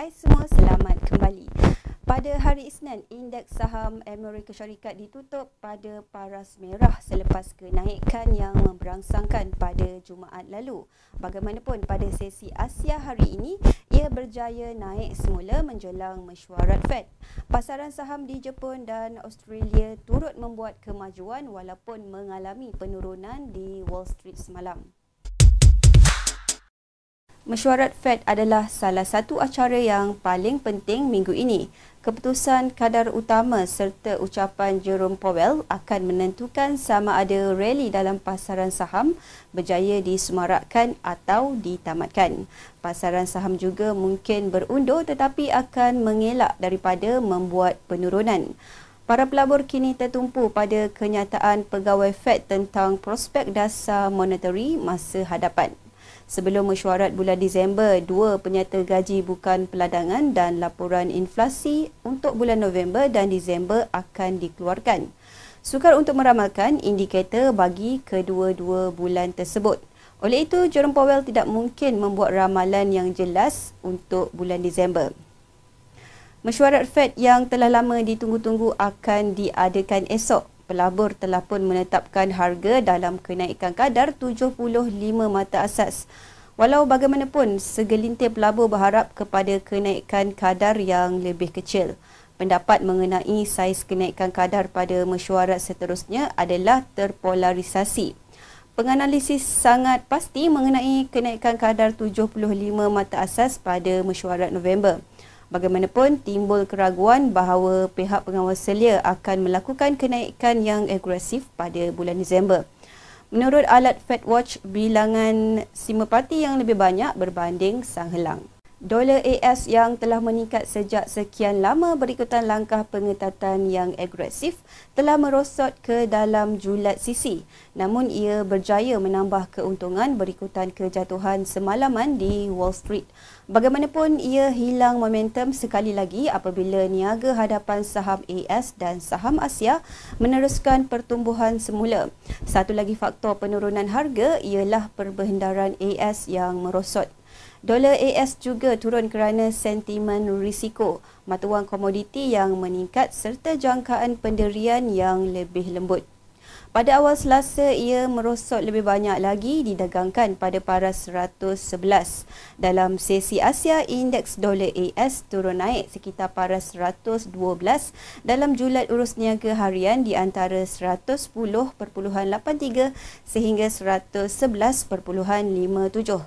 Hai semua, selamat kembali. Pada hari Isnin, indeks saham Amerika Syarikat ditutup pada paras merah selepas kenaikan yang memberangsangkan pada Jumaat lalu. Bagaimanapun, pada sesi Asia hari ini, ia berjaya naik semula menjelang mesyuarat Fed. Pasaran saham di Jepun dan Australia turut membuat kemajuan walaupun mengalami penurunan di Wall Street semalam. Mesyuarat Fed adalah salah satu acara yang paling penting minggu ini. Keputusan kadar utama serta ucapan Jerome Powell akan menentukan sama ada rally dalam pasaran saham berjaya disemarakkan atau ditamatkan. Pasaran saham juga mungkin berundur tetapi akan mengelak daripada membuat penurunan. Para pelabur kini tertumpu pada kenyataan pegawai Fed tentang prospek dasar monetary masa hadapan. Sebelum mesyuarat bulan Disember, dua penyata gaji bukan peladangan dan laporan inflasi untuk bulan November dan Disember akan dikeluarkan. Sukar untuk meramalkan indikator bagi kedua-dua bulan tersebut. Oleh itu, Jerome Powell tidak mungkin membuat ramalan yang jelas untuk bulan Disember. Mesyuarat Fed yang telah lama ditunggu-tunggu akan diadakan esok. Pelabur telah pun menetapkan harga dalam kenaikan kadar 75 mata asas. Walau bagaimanapun, segelintir pelabur berharap kepada kenaikan kadar yang lebih kecil. Pendapat mengenai saiz kenaikan kadar pada mesyuarat seterusnya adalah terpolarisasi. Penganalisis sangat pasti mengenai kenaikan kadar 75 mata asas pada mesyuarat November. Bagaimanapun, timbul keraguan bahawa pihak pengawal selia akan melakukan kenaikan yang agresif pada bulan Disember. Menurut alat FedWatch, bilangan simpati yang lebih banyak berbanding sang helang. Dolar AS yang telah meningkat sejak sekian lama berikutan langkah pengetatan yang agresif telah merosot ke dalam julat sisi. Namun ia berjaya menambah keuntungan berikutan kejatuhan semalaman di Wall Street. Bagaimanapun, ia hilang momentum sekali lagi apabila niaga hadapan saham AS dan saham Asia meneruskan pertumbuhan semula. Satu lagi faktor penurunan harga ialah perbendaharaan AS yang merosot. Dolar AS juga turun kerana sentimen risiko, mata wang komoditi yang meningkat serta jangkaan pendirian yang lebih lembut. Pada awal Selasa, ia merosot lebih banyak lagi didagangkan pada paras 111. Dalam sesi Asia, indeks dolar AS turun naik sekitar paras 112 dalam julat urus niaga harian di antara 110.83 sehingga 111.57.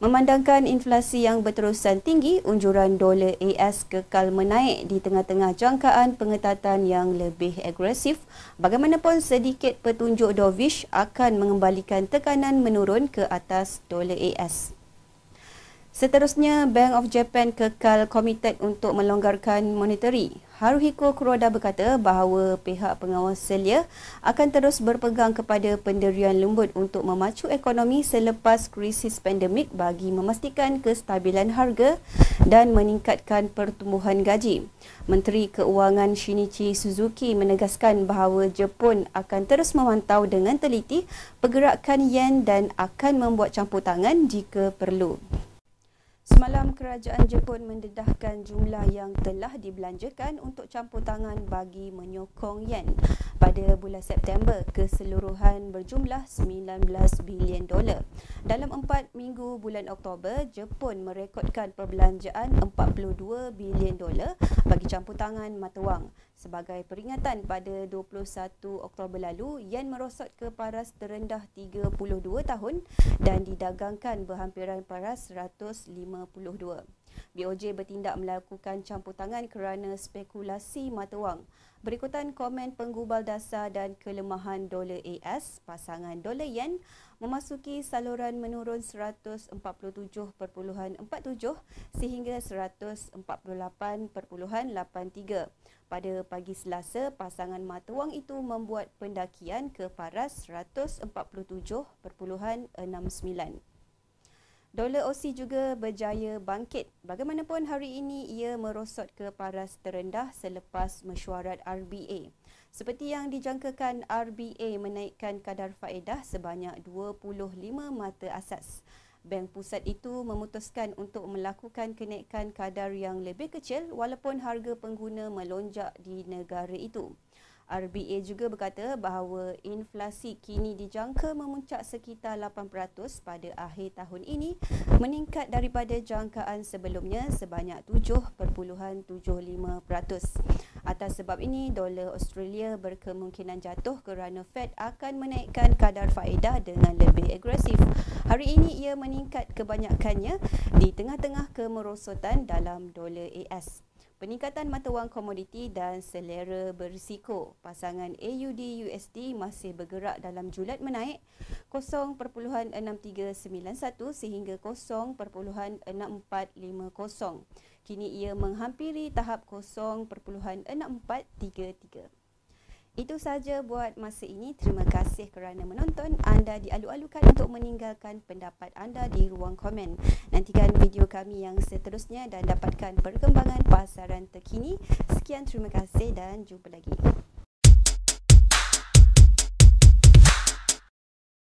Memandangkan inflasi yang berterusan tinggi, unjuran dolar AS kekal menaik di tengah-tengah jangkaan pengetatan yang lebih agresif. Bagaimanapun, sedikit petunjuk dovish akan mengembalikan tekanan menurun ke atas dolar AS. Seterusnya, Bank of Japan kekal komited untuk melonggarkan monetary. Haruhiko Kuroda berkata bahawa pihak pengawal selia akan terus berpegang kepada pendirian lembut untuk memacu ekonomi selepas krisis pandemik bagi memastikan kestabilan harga dan meningkatkan pertumbuhan gaji. Menteri Keuangan Shinichi Suzuki menegaskan bahawa Jepun akan terus memantau dengan teliti pergerakan yen dan akan membuat campur tangan jika perlu. Semalam, kerajaan Jepun mendedahkan jumlah yang telah dibelanjakan untuk campur tangan bagi menyokong yen pada bulan September keseluruhan berjumlah 19 bilion dolar. Dalam 4 minggu bulan Oktober, Jepun merekodkan perbelanjaan 42 bilion dolar bagi campur tangan mata wang. Sebagai peringatan, pada 21 Oktober lalu, yen merosot ke paras terendah 32 tahun dan didagangkan berhampiran paras 152. BOJ bertindak melakukan campur tangan kerana spekulasi mata wang. Berikutan komen penggubal dasar dan kelemahan dolar AS, pasangan dolar yen memasuki saluran menurun 147.47 sehingga 148.83. Pada pagi Selasa, pasangan mata wang itu membuat pendakian ke paras 147.69. Dolar Aussie juga berjaya bangkit. Bagaimanapun, hari ini ia merosot ke paras terendah selepas mesyuarat RBA. Seperti yang dijangkakan, RBA menaikkan kadar faedah sebanyak 25 mata asas. Bank Pusat itu memutuskan untuk melakukan kenaikan kadar yang lebih kecil walaupun harga pengguna melonjak di negara itu. RBA juga berkata bahawa inflasi kini dijangka memuncak sekitar 8% pada akhir tahun ini, meningkat daripada jangkaan sebelumnya sebanyak 7.75%. Atas sebab ini, dolar Australia berkemungkinan jatuh kerana Fed akan menaikkan kadar faedah dengan lebih agresif. Hari ini ia meningkat kebanyakannya di tengah-tengah kemerosotan dalam dolar AS. Peningkatan mata wang komoditi dan selera berisiko, pasangan AUD-USD masih bergerak dalam julat menaik 0.6391 sehingga 0.6450. Kini ia menghampiri tahap 0.6433. Itu sahaja buat masa ini. Terima kasih kerana menonton. Anda dialu-alukan untuk meninggalkan pendapat anda di ruang komen. Nantikan video kami yang seterusnya dan dapatkan perkembangan pasaran terkini. Sekian, terima kasih dan jumpa lagi.